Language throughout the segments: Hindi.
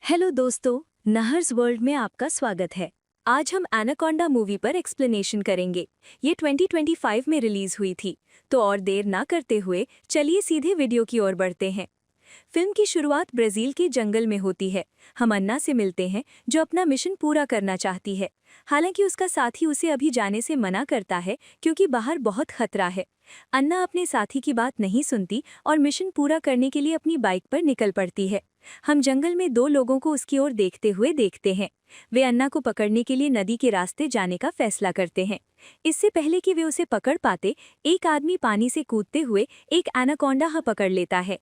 हेलो दोस्तों, नहर्स वर्ल्ड में आपका स्वागत है। आज हम एनाकोंडा मूवी पर एक्सप्लेनेशन करेंगे। ये 2025 में रिलीज हुई थी, तो और देर ना करते हुए चलिए सीधे वीडियो की ओर बढ़ते हैं। फिल्म की शुरुआत ब्राजील के जंगल में होती है। हम अन्ना से मिलते हैं, जो अपना मिशन पूरा करना चाहती है। हालांकि उसका साथी उसे अभी जाने से मना करता है क्योंकि बाहर बहुत खतरा है। अन्ना अपने साथी की बात नहीं सुनती और मिशन पूरा करने के लिए अपनी बाइक पर निकल पड़ती है। हम जंगल में दो लोगों को उसकी ओर देखते हुए देखते हैं। वे अन्ना को पकड़ने के लिए नदी के रास्ते जाने का फैसला करते हैं। इससे पहले कि वे उसे पकड़ पाते, एक आदमी पानी से कूदते हुए एक एनाकोंडा पकड़ लेता है।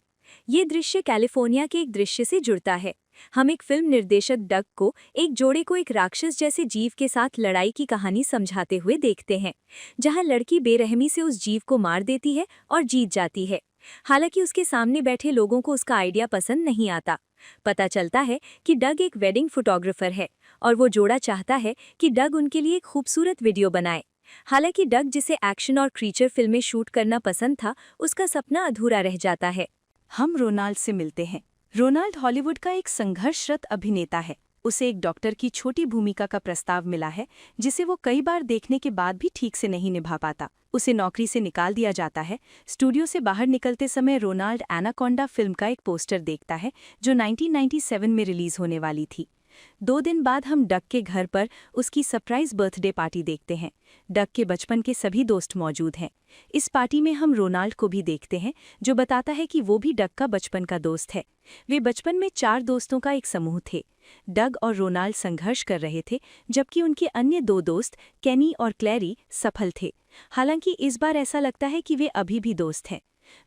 ये दृश्य कैलिफोर्निया के एक दृश्य से जुड़ता है। हम एक फिल्म निर्देशक डग को एक जोड़े को एक राक्षस जैसे जीव के साथ लड़ाई की कहानी समझाते हुए देखते हैं, जहां लड़की बेरहमी से उस जीव को मार देती है और जीत जाती है। हालांकि उसके सामने बैठे लोगों को उसका आइडिया पसंद नहीं आता। पता चलता है कि डग एक वेडिंग फोटोग्राफर है और वो जोड़ा चाहता है कि डग उनके लिए एक खूबसूरत वीडियो बनाए। हालांकि डग, जिसे एक्शन और क्रीचर फिल्में शूट करना पसंद था, उसका सपना अधूरा रह जाता है। हम रोनाल्ड से मिलते हैं। रोनाल्ड हॉलीवुड का एक संघर्षरत अभिनेता है। उसे एक डॉक्टर की छोटी भूमिका का प्रस्ताव मिला है, जिसे वो कई बार देखने के बाद भी ठीक से नहीं निभा पाता। उसे नौकरी से निकाल दिया जाता है। स्टूडियो से बाहर निकलते समय रोनाल्ड एनाकोंडा फिल्म का एक पोस्टर देखता है, जो 1997 में रिलीज होने वाली थी। 2 दिन बाद हम डग के घर पर उसकी सरप्राइज बर्थडे पार्टी देखते हैं। डग के बचपन के सभी दोस्त मौजूद हैं। इस पार्टी में हम रोनाल्ड को भी देखते हैं, जो बताता है कि वो भी डग का बचपन का दोस्त है। वे बचपन में 4 दोस्तों का एक समूह थे। डग और रोनाल्ड संघर्ष कर रहे थे, जबकि उनके अन्य 2 दोस्त केनी और क्लैरी सफल थे। हालांकि इस बार ऐसा लगता है कि वे अभी भी दोस्त हैं।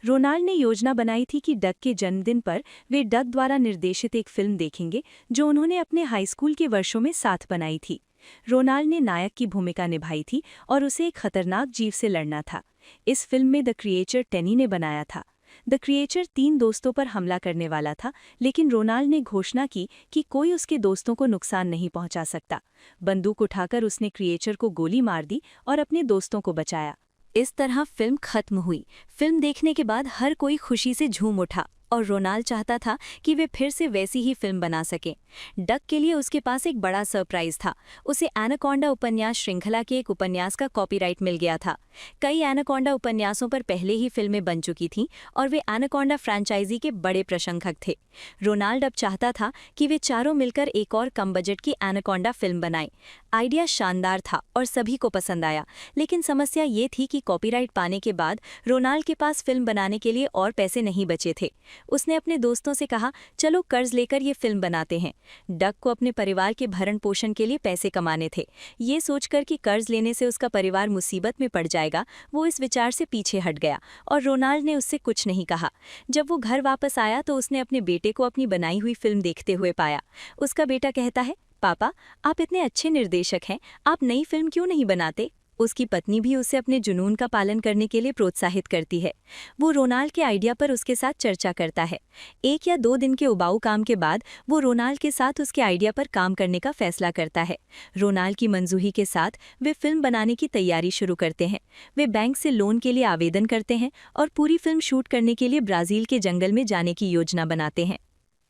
रोनाल्ड ने योजना बनाई थी कि डग के जन्मदिन पर वे डग द्वारा निर्देशित एक फिल्म देखेंगे, जो उन्होंने अपने हाई स्कूल के वर्षों में साथ बनाई थी। रोनाल्ड ने नायक की भूमिका निभाई थी और उसे एक खतरनाक जीव से लड़ना था। इस फिल्म में द क्रिएचर टेनी ने बनाया था। द क्रिएचर 3 दोस्तों पर हमला करने वाला था, लेकिन रोनाल्ड ने घोषणा की कि कोई उसके दोस्तों को नुकसान नहीं पहुंचा सकता। बंदूक उठाकर उसने क्रिएचर को गोली मार दी और अपने दोस्तों को बचाया। इस तरह फिल्म खत्म हुई। फिल्म देखने के बाद हर कोई खुशी से झूम उठा और रोनाल्ड चाहता था कि वे फिर से वैसी ही फिल्म बना सकें। डग के लिए उसके पास एक बड़ा सरप्राइज था। उसे एनाकोंडा उपन्यास श्रृंखला के एक उपन्यास का कॉपीराइट मिल गया था। कई एनाकोंडा उपन्यासों पर पहले ही फिल्में बन चुकी थीं और वे एनाकोंडा फ्रेंचाइजी के बड़े प्रशंसक थे। रोनाल्ड अब चाहता था कि वे चारों मिलकर एक और कम बजट की एनाकोंडा फिल्म बनाएं। आइडिया शानदार था और सभी को पसंद आया, लेकिन समस्या ये थी कि कॉपीराइट पाने के बाद रोनाल्ड के पास फिल्म बनाने के लिए और पैसे नहीं बचे थे। उसने अपने दोस्तों से कहा, चलो कर्ज लेकर ये फिल्म बनाते हैं। डग को अपने परिवार के भरण पोषण के लिए पैसे कमाने थे। ये सोचकर कि कर्ज लेने से उसका परिवार मुसीबत में पड़ जाएगा, वो इस विचार से पीछे हट गया और रोनाल्ड ने उससे कुछ नहीं कहा। जब वो घर वापस आया तो उसने अपने बेटे को अपनी बनाई हुई फिल्म देखते हुए पाया। उसका बेटा कहता है, पापा, आप इतने अच्छे निर्देशक हैं, आप नई फिल्म क्यों नहीं बनाते? उसकी पत्नी भी उसे अपने जुनून का पालन करने के लिए प्रोत्साहित करती है। वो रोनाल्ड के आइडिया पर उसके साथ चर्चा करता है। 1 या 2 दिन के उबाऊ काम के बाद वो रोनाल्ड के साथ उसके आइडिया पर काम करने का फैसला करता है। रोनाल्ड की मंजूरी के साथ वे फिल्म बनाने की तैयारी शुरू करते हैं। वे बैंक से लोन के लिए आवेदन करते हैं और पूरी फिल्म शूट करने के लिए ब्राजील के जंगल में जाने की योजना बनाते हैं।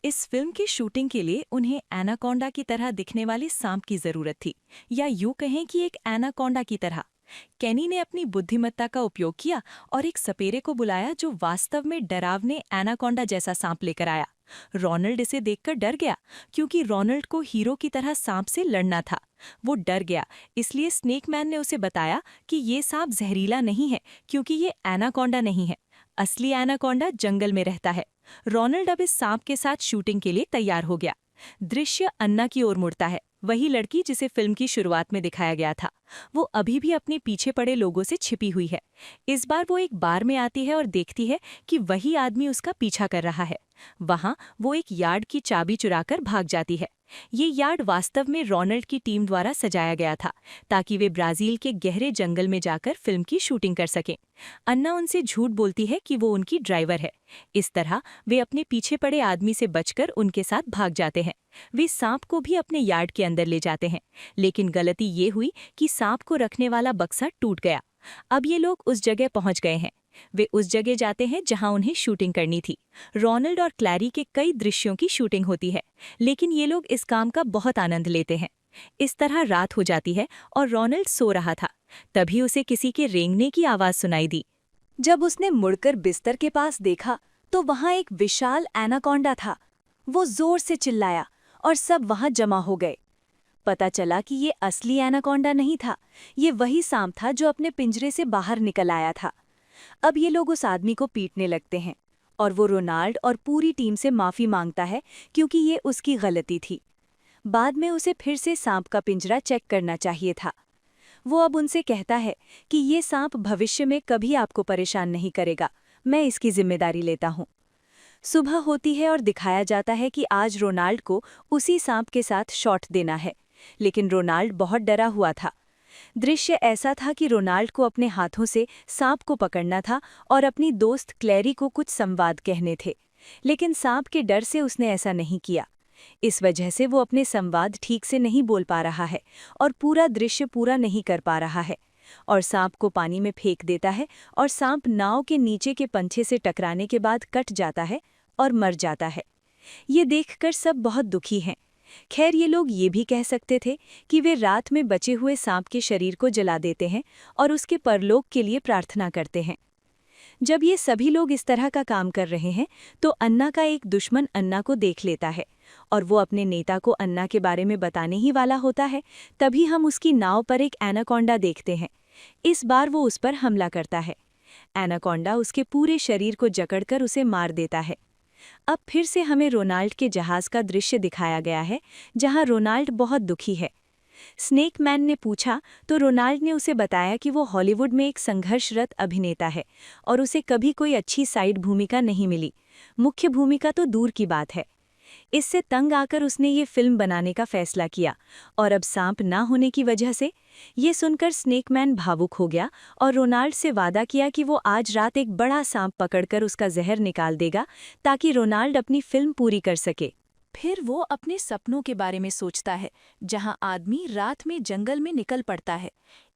इस फिल्म की शूटिंग के लिए उन्हें एनाकोंडा की तरह दिखने वाले सांप की जरूरत थी, या यूं कहें कि एक एनाकोंडा की तरह। केनी ने अपनी बुद्धिमत्ता का उपयोग किया और एक सपेरे को बुलाया, जो वास्तव में डरावने एनाकोंडा जैसा सांप लेकर आया। रोनाल्ड इसे देखकर डर गया, क्योंकि रोनाल्ड को हीरो की तरह सांप से लड़ना था। वो डर गया, इसलिए स्नेक मैन ने उसे बताया कि ये सांप जहरीला नहीं है, क्योंकि ये एनाकोंडा नहीं है। असली एनाकोंडा जंगल में रहता है। रोनाल्ड अब इस सांप के साथ शूटिंग के लिए तैयार हो गया। दृश्य अन्ना की ओर मुड़ता है, वही लड़की जिसे फिल्म की शुरुआत में दिखाया गया था। वो अभी भी अपने पीछे पड़े लोगों से छिपी हुई है। इस बार वो एक बार में आती है और देखती है कि वही आदमी उसका पीछा कर रहा है। वहां वो एक यार्ड की चाबी चुराकर भाग जाती है। ये यार्ड वास्तव में रोनाल्ड की टीम द्वारा सजाया गया था, ताकि वे ब्राजील के गहरे जंगल में जाकर फिल्म की शूटिंग कर सकें। अन्ना उनसे झूठ बोलती है कि वो उनकी ड्राइवर है। इस तरह वे अपने पीछे पड़े आदमी से बचकर उनके साथ भाग जाते हैं। वे सांप को भी अपने यार्ड के अंदर ले जाते हैं, लेकिन गलती ये हुई कि सांप को रखने वाला बक्सा टूट गया। अब ये लोग उस जगह पहुंच गए हैं। वे उस जगह जाते हैं जहां उन्हें शूटिंग करनी थी। रोनाल्ड और क्लैरी के कई दृश्यों की शूटिंग होती है, लेकिन ये लोग इस काम का बहुत आनंद लेते हैं। इस तरह रात हो जाती है और रोनाल्ड सो रहा था। तभी उसे किसी के रेंगने की आवाज सुनाई दी। जब उसने मुड़कर बिस्तर के पास देखा तो वहां एक विशाल एनाकोंडा था। वो जोर से चिल्लाया और सब वहां जमा हो गए। पता चला कि ये असली एनाकोंडा नहीं था, ये वही सांप था जो अपने पिंजरे से बाहर निकल आया था। अब ये लोग उस आदमी को पीटने लगते हैं और वो रोनाल्ड और पूरी टीम से माफी मांगता है क्योंकि ये उसकी गलती थी। बाद में उसे फिर से सांप का पिंजरा चेक करना चाहिए था। वो अब उनसे कहता है कि ये सांप भविष्य में कभी आपको परेशान नहीं करेगा, मैं इसकी जिम्मेदारी लेता हूँ। सुबह होती है और दिखाया जाता है कि आज रोनाल्ड को उसी सांप के साथ शॉट देना है, लेकिन रोनाल्ड बहुत डरा हुआ था। दृश्य ऐसा था कि रोनाल्ड को अपने हाथों से सांप को पकड़ना था और अपनी दोस्त क्लैरी को कुछ संवाद कहने थे, लेकिन सांप के डर से उसने ऐसा नहीं किया। इस वजह से वो अपने संवाद ठीक से नहीं बोल पा रहा है और पूरा दृश्य पूरा नहीं कर पा रहा है और सांप को पानी में फेंक देता है और सांप नाव के नीचे के पंछे से टकराने के बाद कट जाता है और मर जाता है। ये देखकर सब बहुत दुखी हैं। खैर, ये लोग ये भी कह सकते थे कि वे रात में बचे हुए सांप के शरीर को जला देते हैं और उसके परलोक के लिए प्रार्थना करते हैं। जब ये सभी लोग इस तरह का काम कर रहे हैं तो अन्ना का एक दुश्मन अन्ना को देख लेता है और वो अपने नेता को अन्ना के बारे में बताने ही वाला होता है। तभी हम उसकी नाव पर एक एनाकोंडा देखते हैं। इस बार वो उस पर हमला करता है। एनाकोंडा उसके पूरे शरीर को जकड़कर उसे मार देता है। अब फिर से हमें रोनाल्ड के जहाज का दृश्य दिखाया गया है, जहां रोनाल्ड बहुत दुखी है। स्नेक मैन ने पूछा तो रोनाल्ड ने उसे बताया कि वो हॉलीवुड में एक संघर्षरत अभिनेता है और उसे कभी कोई अच्छी साइड भूमिका नहीं मिली, मुख्य भूमिका तो दूर की बात है। इससे तंग आकर उसने ये फिल्म बनाने का फैसला किया और अब सांप ना होने की वजह से ये सुनकर स्नेकमैन भावुक हो गया और रोनाल्ड से वादा किया कि वो आज रात एक बड़ा सांप पकड़कर उसका जहर निकाल देगा ताकि रोनाल्ड अपनी फिल्म पूरी कर सके। फिर वो अपने सपनों के बारे में सोचता है, जहां आदमी रात में जंगल में निकल पड़ता है।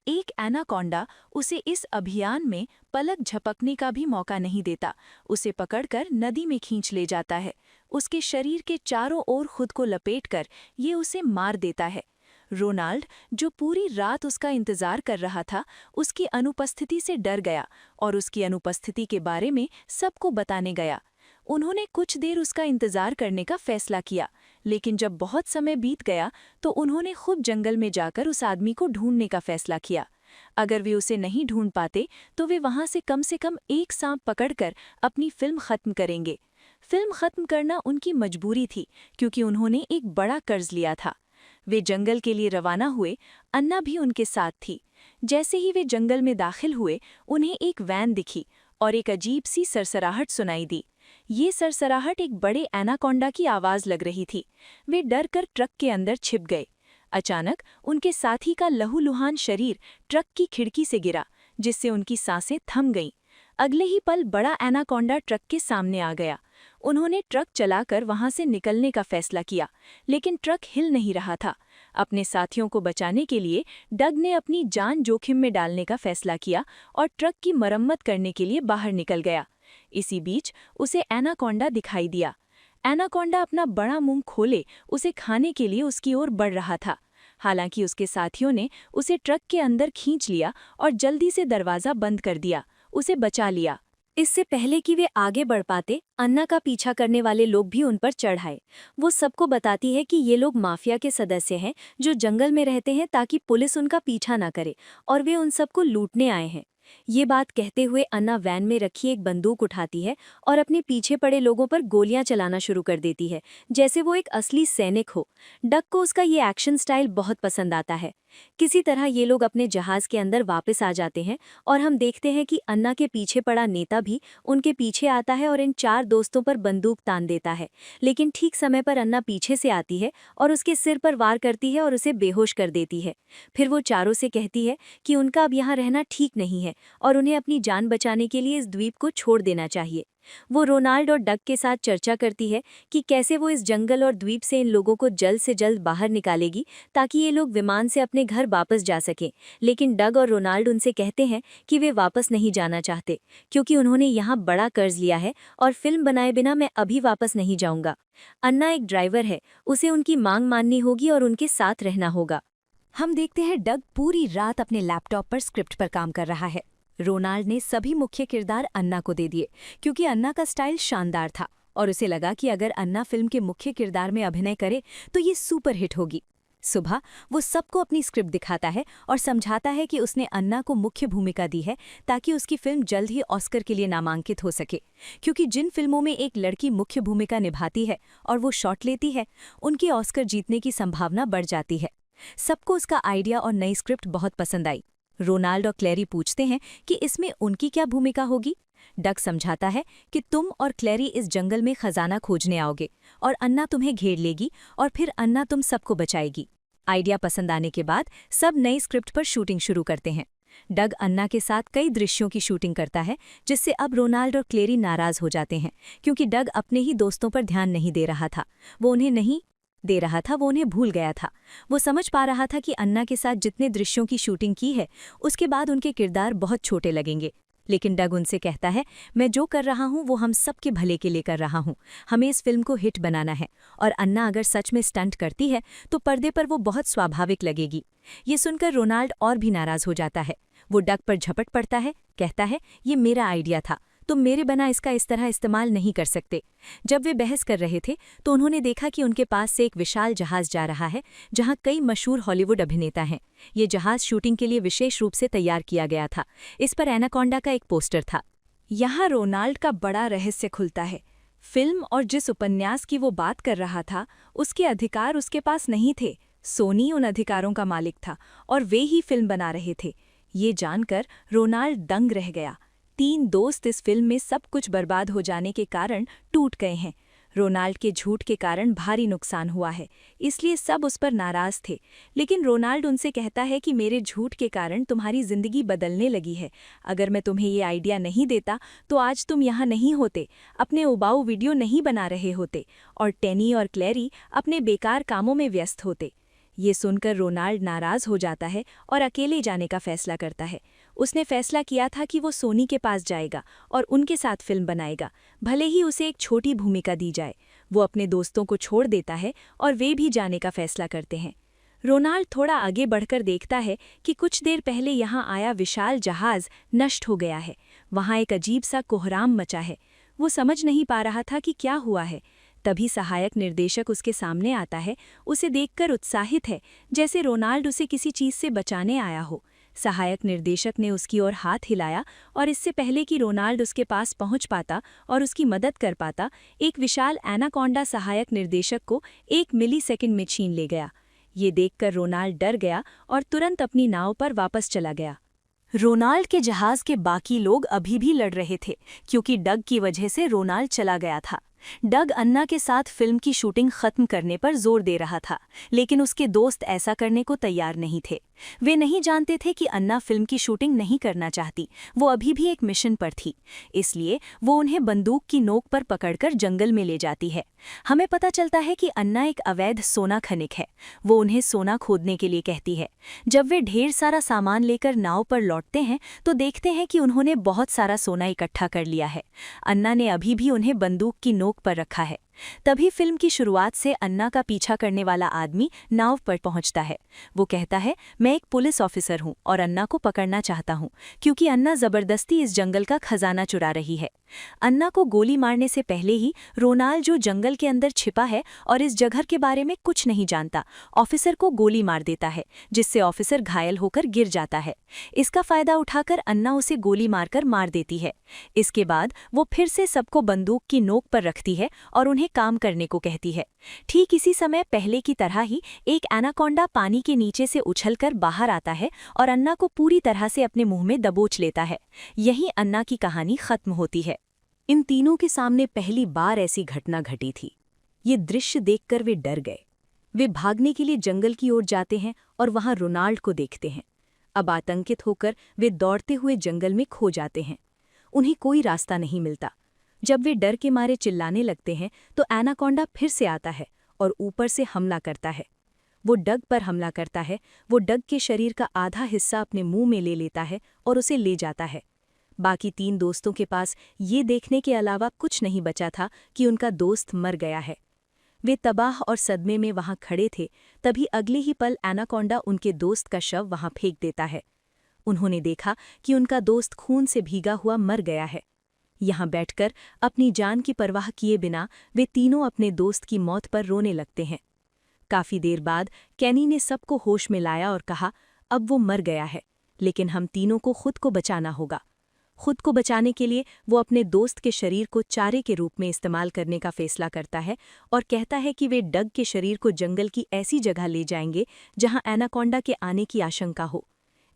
एक एनाकोंडा उसे इस अभियान में पलक झपकने का भी मौका नहीं देता, उसे पकड़कर नदी में खींच ले जाता है। उसके शरीर के चारों ओर खुद को लपेटकर ये उसे मार देता है। रोनाल्ड, जो पूरी रात उसका इंतजार कर रहा था, उसकी अनुपस्थिति से डर गया और उसकी अनुपस्थिति के बारे में सबको बताने गया। उन्होंने कुछ देर उसका इंतजार करने का फैसला किया, लेकिन जब बहुत समय बीत गया तो उन्होंने खुद जंगल में जाकर उस आदमी को ढूंढने का फैसला किया। अगर वे उसे नहीं ढूंढ पाते तो वे वहां से कम एक सांप पकड़कर अपनी फिल्म खत्म करेंगे। फिल्म खत्म करना उनकी मजबूरी थी क्योंकि उन्होंने एक बड़ा कर्ज लिया था। वे जंगल के लिए रवाना हुए, अन्ना भी उनके साथ थी। जैसे ही वे जंगल में दाखिल हुए, उन्हें एक वैन दिखी और एक अजीब सी सरसराहट सुनाई दी। ये सरसराहट एक बड़े एनाकोंडा की आवाज लग रही थी। वे डर कर ट्रक के अंदर छिप गए। अचानक उनके साथी का लहूलुहान शरीर ट्रक की खिड़की से गिरा, जिससे उनकी सांसें थम गईं। अगले ही पल बड़ा एनाकोंडा ट्रक के सामने आ गया। उन्होंने ट्रक चलाकर वहां से निकलने का फैसला किया, लेकिन ट्रक हिल नहीं रहा था। अपने साथियों को बचाने के लिए डग ने अपनी जान जोखिम में डालने का फैसला किया और ट्रक की मरम्मत करने के लिए बाहर निकल गया। इसी बीच उसे एनाकोंडा दिखाई दिया। एनाकोंडा अपना बड़ा मुंह खोले उसे खाने के लिए उसकी ओर बढ़ रहा था। हालांकि उसके साथियों ने उसे ट्रक के अंदर खींच लिया और जल्दी से दरवाज़ा बंद कर दिया, उसे बचा लिया। इससे पहले कि वे आगे बढ़ पाते, अन्ना का पीछा करने वाले लोग भी उन पर चढ़ आए। वो सबको बताती है कि ये लोग माफिया के सदस्य हैं जो जंगल में रहते हैं ताकि पुलिस उनका पीछा ना करे और वे उन सबको लूटने आए हैं। ये बात कहते हुए अन्ना वैन में रखी एक बंदूक उठाती है और अपने पीछे पड़े लोगों पर गोलियां चलाना शुरू कर देती है, जैसे वो एक असली सैनिक हो। डक को उसका ये एक्शन स्टाइल बहुत पसंद आता है। किसी तरह ये लोग अपने जहाज के अंदर वापस आ जाते हैं और हम देखते हैं कि अन्ना के पीछे पड़ा नेता भी उनके पीछे आता है और इन 4 दोस्तों पर बंदूक तान देता है। लेकिन ठीक समय पर अन्ना पीछे से आती है और उसके सिर पर वार करती है और उसे बेहोश कर देती है। फिर वो चारों से कहती है कि उनका अब यहाँ रहना ठीक नहीं है और उन्हें अपनी जान बचाने के लिए इस द्वीप को छोड़ देना चाहिए। वो रोनाल्ड और डग के साथ चर्चा करती है कि कैसे वो इस जंगल और द्वीप से इन लोगों को जल्द से जल्द बाहर निकालेगी ताकि ये लोग विमान से अपने घर वापस जा सकें। लेकिन डग और रोनाल्ड उनसे कहते हैं कि वे वापस नहीं जाना चाहते क्योंकि उन्होंने यहाँ बड़ा कर्ज लिया है और फिल्म बनाए बिना मैं अभी वापस नहीं जाऊंगा। अन्ना एक ड्राइवर है, उसे उनकी मांग माननी होगी और उनके साथ रहना होगा। हम देखते हैं डग पूरी रात अपने लैपटॉप पर स्क्रिप्ट पर काम कर रहा है। रोनाल्ड ने सभी मुख्य किरदार अन्ना को दे दिए क्योंकि अन्ना का स्टाइल शानदार था और उसे लगा कि अगर अन्ना फिल्म के मुख्य किरदार में अभिनय करे तो ये सुपर हिट होगी। सुबह वो सबको अपनी स्क्रिप्ट दिखाता है और समझाता है कि उसने अन्ना को मुख्य भूमिका दी है ताकि उसकी फिल्म जल्द ही ऑस्कर के लिए नामांकित हो सके, क्योंकि जिन फिल्मों में एक लड़की मुख्य भूमिका निभाती है और वो शॉट लेती है, उनकी ऑस्कर जीतने की संभावना बढ़ जाती है। सबको उसका आइडिया और नई स्क्रिप्ट बहुत पसंद आई। रोनाल्ड और क्लेरी पूछते हैं कि इसमें उनकी क्या भूमिका होगी। डग समझाता है कि तुम और क्लेरी इस जंगल में खजाना खोजने आओगे और अन्ना तुम्हें घेर लेगी और फिर अन्ना तुम सबको बचाएगी। आइडिया पसंद आने के बाद सब नई स्क्रिप्ट पर शूटिंग शुरू करते हैं। डग अन्ना के साथ कई दृश्यों की शूटिंग करता है, जिससे अब रोनाल्ड और क्लेरी नाराज हो जाते हैं क्योंकि डग अपने ही दोस्तों पर ध्यान नहीं दे रहा था। वो उन्हें भूल गया था। वो समझ पा रहा था कि अन्ना के साथ जितने दृश्यों की शूटिंग की है उसके बाद उनके किरदार बहुत छोटे लगेंगे। लेकिन डग उनसे कहता है, मैं जो कर रहा हूँ वो हम सबके भले के लिए कर रहा हूँ। हमें इस फिल्म को हिट बनाना है और अन्ना अगर सच में स्टंट करती है तो पर्दे पर वो बहुत स्वाभाविक लगेगी। ये सुनकर रोनाल्ड और भी नाराज हो जाता है। वो डग पर झपट पड़ता है, कहता है, ये मेरा आइडिया था, तुम मेरे बना इसका इस तरह इस्तेमाल नहीं कर सकते। जब वे बहस कर रहे थे तो उन्होंने देखा कि उनके पास से एक विशाल जहाज जा रहा है जहां कई मशहूर हॉलीवुड अभिनेता हैं। ये जहाज शूटिंग के लिए विशेष रूप से तैयार किया गया था। इस पर एनाकोंडा का एक पोस्टर था। यहाँ रोनाल्ड का बड़ा रहस्य खुलता है। फिल्म और जिस उपन्यास की वो बात कर रहा था उसके अधिकार उसके पास नहीं थे। सोनी उन अधिकारों का मालिक था और वे ही फिल्म बना रहे थे। ये जानकर रोनाल्ड दंग रह गया। 3 दोस्त इस फिल्म में सब कुछ बर्बाद हो जाने के कारण टूट गए हैं। रोनाल्ड के झूठ के कारण भारी नुकसान हुआ है, इसलिए सब उस पर नाराज थे। लेकिन रोनाल्ड उनसे कहता है कि मेरे झूठ के कारण तुम्हारी जिंदगी बदलने लगी है। अगर मैं तुम्हें ये आइडिया नहीं देता तो आज तुम यहाँ नहीं होते, अपने उबाऊ वीडियो नहीं बना रहे होते और टेनी और क्लेरी अपने बेकार कामों में व्यस्त होते। ये सुनकर रोनाल्ड नाराज हो जाता है और अकेले जाने का फैसला करता है। उसने फैसला किया था कि वो सोनी के पास जाएगा और उनके साथ फिल्म बनाएगा, भले ही उसे एक छोटी भूमिका दी जाए। वो अपने दोस्तों को छोड़ देता है और वे भी जाने का फैसला करते हैं। रोनाल्ड थोड़ा आगे बढ़कर देखता है कि कुछ देर पहले यहाँ आया विशाल जहाज नष्ट हो गया है। वहाँ एक अजीब सा कोहराम मचा है। वो समझ नहीं पा रहा था कि क्या हुआ है। तभी सहायक निर्देशक उसके सामने आता है। उसे देखकर उत्साहित है, जैसे रोनाल्ड उसे किसी चीज से बचाने आया हो। सहायक निर्देशक ने उसकी ओर हाथ हिलाया और इससे पहले कि रोनाल्ड उसके पास पहुंच पाता और उसकी मदद कर पाता, एक विशाल एनाकोंडा सहायक निर्देशक को 1 मिलीसेकंड में छीन ले गया। ये देखकर रोनाल्ड डर गया और तुरंत अपनी नाव पर वापस चला गया। रोनाल्ड के जहाज के बाकी लोग अभी भी लड़ रहे थे क्योंकि डग की वजह से रोनाल्ड चला गया था। डग अन्ना के साथ फिल्म की शूटिंग खत्म करने पर जोर दे रहा था, लेकिन उसके दोस्त ऐसा करने को तैयार नहीं थे। वे नहीं जानते थे कि अन्ना फिल्म की शूटिंग नहीं करना चाहती, वो अभी भी एक मिशन पर थी। इसलिए वो उन्हें बंदूक की नोक पर पकड़कर जंगल में ले जाती है। हमें पता चलता है कि अन्ना एक अवैध सोना खनिक है। वो उन्हें सोना खोदने के लिए कहती है। जब वे ढेर सारा सामान लेकर नाव पर लौटते हैं तो देखते हैं कि उन्होंने बहुत सारा सोना इकट्ठा कर लिया है। अन्ना ने अभी भी उन्हें बंदूक की नोक पर रखा है। तभी फिल्म की शुरुआत से अन्ना का पीछा करने वाला आदमी नाव पर पहुंचता है। वो कहता है, मैं एक पुलिस ऑफिसर हूं और अन्ना को पकड़ना चाहता हूं क्योंकि अन्ना जबरदस्ती इस जंगल का खजाना चुरा रही है। अन्ना को गोली मारने से पहले ही रोनाल्ड, जो जंगल के अंदर छिपा है और इस जगह के बारे में कुछ नहीं जानता, ऑफिसर को गोली मार देता है, जिससे ऑफिसर घायल होकर गिर जाता है। इसका फायदा उठाकर अन्ना उसे गोली मारकर मार देती है। इसके बाद वो फिर से सबको बंदूक की नोक पर रखती है और उन्हें काम करने को कहती है। ठीक इसी समय पहले की तरह ही एक एनाकोंडा पानी के नीचे से उछलकर बाहर आता है और अन्ना को पूरी तरह से अपने मुंह में दबोच लेता है। यहीं अन्ना की कहानी खत्म होती है। इन तीनों के सामने पहली बार ऐसी घटना घटी थी। ये दृश्य देखकर वे डर गए। वे भागने के लिए जंगल की ओर जाते हैं और वहां रोनाल्ड को देखते हैं। अब आतंकित होकर वे दौड़ते हुए जंगल में खो जाते हैं। उन्हें कोई रास्ता नहीं मिलता। जब वे डर के मारे चिल्लाने लगते हैं तो एनाकोंडा फिर से आता है और ऊपर से हमला करता है। वो डग पर हमला करता है। वो डग के शरीर का आधा हिस्सा अपने मुंह में ले लेता है और उसे ले जाता है। बाकी 3 दोस्तों के पास ये देखने के अलावा कुछ नहीं बचा था कि उनका दोस्त मर गया है। वे तबाह और सदमे में वहां खड़े थे, तभी अगले ही पल एनाकोंडा उनके दोस्त का शव वहां फेंक देता है। उन्होंने देखा कि उनका दोस्त खून से भीगा हुआ मर गया है। यहाँ बैठकर अपनी जान की परवाह किए बिना वे तीनों अपने दोस्त की मौत पर रोने लगते हैं। काफी देर बाद कैनी ने सबको होश में लाया और कहा, अब वो मर गया है, लेकिन हम तीनों को खुद को बचाना होगा। खुद को बचाने के लिए वो अपने दोस्त के शरीर को चारे के रूप में इस्तेमाल करने का फैसला करता है और कहता है कि वे डग के शरीर को जंगल की ऐसी जगह ले जाएंगे जहां एनाकोंडा के आने की आशंका हो।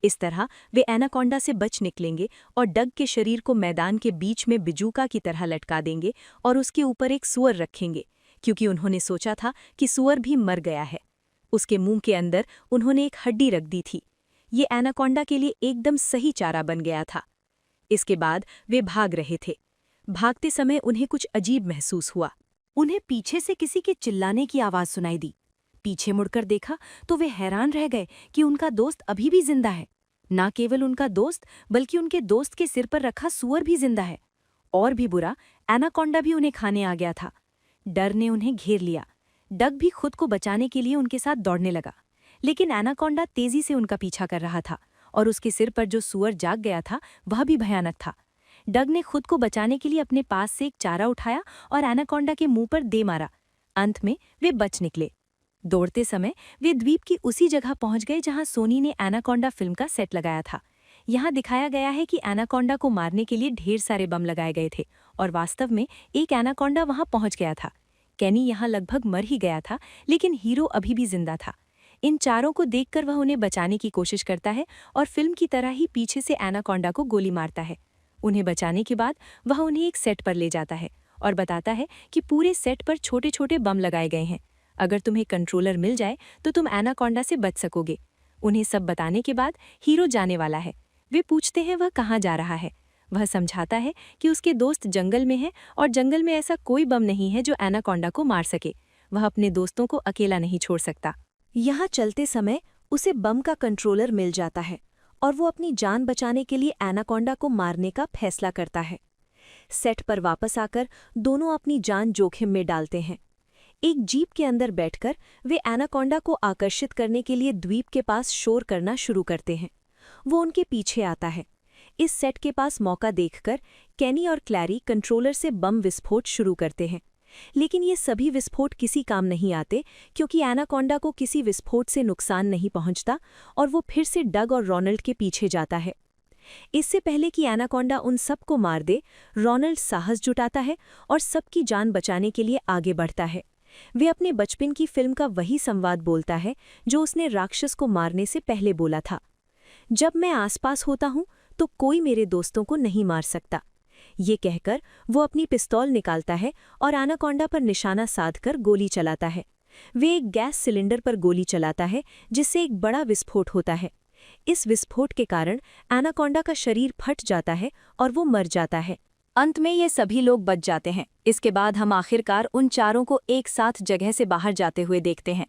इस तरह वे एनाकोंडा से बच निकलेंगे और डग के शरीर को मैदान के बीच में बिजूका की तरह लटका देंगे और उसके ऊपर एक सूअर रखेंगे, क्योंकि उन्होंने सोचा था कि सूअर भी मर गया है। उसके मुंह के अंदर उन्होंने एक हड्डी रख दी थी। ये एनाकोंडा के लिए एकदम सही चारा बन गया था। इसके बाद वे भाग रहे थे। भागते समय उन्हें कुछ अजीब महसूस हुआ। उन्हें पीछे से किसी के चिल्लाने की आवाज़ सुनाई दी। पीछे मुड़कर देखा तो वे हैरान रह गए कि उनका दोस्त अभी भी जिंदा है। ना केवल उनका दोस्त, बल्कि उनके दोस्त के सिर पर रखा सूअर भी जिंदा है। और भी बुरा, एनाकोंडा भी उन्हें खाने आ गया था। डर ने उन्हें घेर लिया। डग भी खुद को बचाने के लिए उनके साथ दौड़ने लगा, लेकिन एनाकोंडा तेजी से उनका पीछा कर रहा था और उसके सिर पर जो सूअर जाग गया था वह भी भयानक था। डग ने खुद को बचाने के लिए अपने पास से एक चारा उठाया और एनाकोंडा के मुंह पर दे मारा। अंत में वे बच निकले। दौड़ते समय वे द्वीप की उसी जगह पहुंच गए जहां सोनी ने एनाकोंडा फिल्म का सेट लगाया था। यहाँ दिखाया गया है कि एनाकोंडा को मारने के लिए ढेर सारे बम लगाए गए थे और वास्तव में एक एनाकोंडा वहां पहुंच गया था। कैनी यहाँ लगभग मर ही गया था, लेकिन हीरो अभी भी जिंदा था। इन चारों को देखकर वह उन्हें बचाने की कोशिश करता है और फिल्म की तरह ही पीछे से एनाकोंडा को गोली मारता है। उन्हें बचाने के बाद वह उन्हें एक सेट पर ले जाता है और बताता है कि पूरे सेट पर छोटे छोटे बम लगाए गए हैं। अगर तुम्हें कंट्रोलर मिल जाए तो तुम एनाकोंडा से बच सकोगे। उन्हें सब बताने के बाद हीरो जाने वाला है। वे पूछते हैं वह कहाँ जा रहा है। वह समझाता है कि उसके दोस्त जंगल में हैं और जंगल में ऐसा कोई बम नहीं है जो एनाकोंडा को मार सके। वह अपने दोस्तों को अकेला नहीं छोड़ सकता। यहाँ चलते समय उसे बम का कंट्रोलर मिल जाता है और वो अपनी जान बचाने के लिए एनाकोंडा को मारने का फैसला करता है। सेट पर वापस आकर दोनों अपनी जान जोखिम में डालते हैं। एक जीप के अंदर बैठकर वे एनाकोंडा को आकर्षित करने के लिए द्वीप के पास शोर करना शुरू करते हैं। वो उनके पीछे आता है। इस सेट के पास मौका देखकर कैनी और क्लैरी कंट्रोलर से बम विस्फोट शुरू करते हैं, लेकिन ये सभी विस्फोट किसी काम नहीं आते, क्योंकि एनाकोंडा को किसी विस्फोट से नुकसान नहीं पहुंचता और वो फिर से डग और रोनाल्ड के पीछे जाता है। इससे पहले कि एनाकोंडा उन सबको मार दे, रोनाल्ड साहस जुटाता है और सबकी जान बचाने के लिए आगे बढ़ता है। वे अपने बचपन की फिल्म का वही संवाद बोलता है जो उसने राक्षस को मारने से पहले बोला था, जब मैं आसपास होता हूं तो कोई मेरे दोस्तों को नहीं मार सकता। ये कहकर वो अपनी पिस्तौल निकालता है और एनाकोंडा पर निशाना साधकर गोली चलाता है। वे एक गैस सिलेंडर पर गोली चलाता है, जिससे एक बड़ा विस्फोट होता है। इस विस्फोट के कारण एनाकोंडा का शरीर फट जाता है और वो मर जाता है। अंत में ये सभी लोग बच जाते हैं। इसके बाद हम आखिरकार उन चारों को एक साथ जगह से बाहर जाते हुए देखते हैं।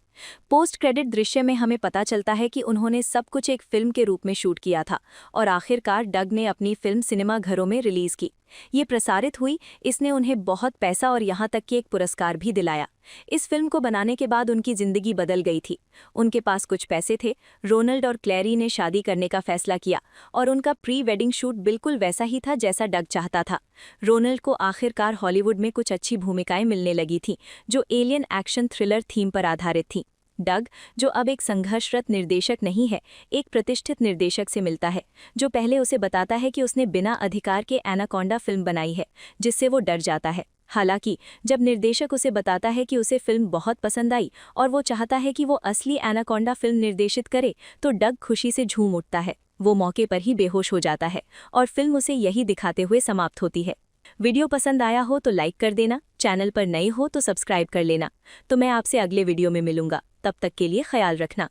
पोस्ट क्रेडिट दृश्य में हमें पता चलता है कि उन्होंने सब कुछ एक फिल्म के रूप में शूट किया था और आखिरकार डग ने अपनी फिल्म सिनेमा घरों में रिलीज की। ये प्रसारित हुई, इसने उन्हें बहुत पैसा और यहाँ तक कि एक पुरस्कार भी दिलाया। इस फिल्म को बनाने के बाद उनकी जिंदगी बदल गई थी। उनके पास कुछ पैसे थे। रोनाल्ड और क्लैरी ने शादी करने का फैसला किया और उनका प्री वेडिंग शूट बिल्कुल वैसा ही था जैसा डग चाहता था। रोनाल्ड को आखिरकार हॉलीवुड में कुछ अच्छी भूमिकाएं मिलने लगी थीं जो एलियन एक्शन थ्रिलर थीम पर आधारित थीं। डग, जो अब एक संघर्षरत निर्देशक नहीं है, एक प्रतिष्ठित निर्देशक से मिलता है जो पहले उसे बताता है कि उसने बिना अधिकार के एनाकोंडा फिल्म बनाई है, जिससे वो डर जाता है। हालांकि जब निर्देशक उसे बताता है कि उसे फिल्म बहुत पसंद आई और वो चाहता है कि वो असली एनाकोंडा फिल्म निर्देशित करे, तो डग खुशी से झूम उठता है। वो मौके पर ही बेहोश हो जाता है और फिल्म उसे यही दिखाते हुए समाप्त होती है। वीडियो पसंद आया हो तो लाइक कर देना, चैनल पर नए हो तो सब्सक्राइब कर लेना। तो मैं आपसे अगले वीडियो में मिलूंगा। तब तक के लिए ख्याल रखना।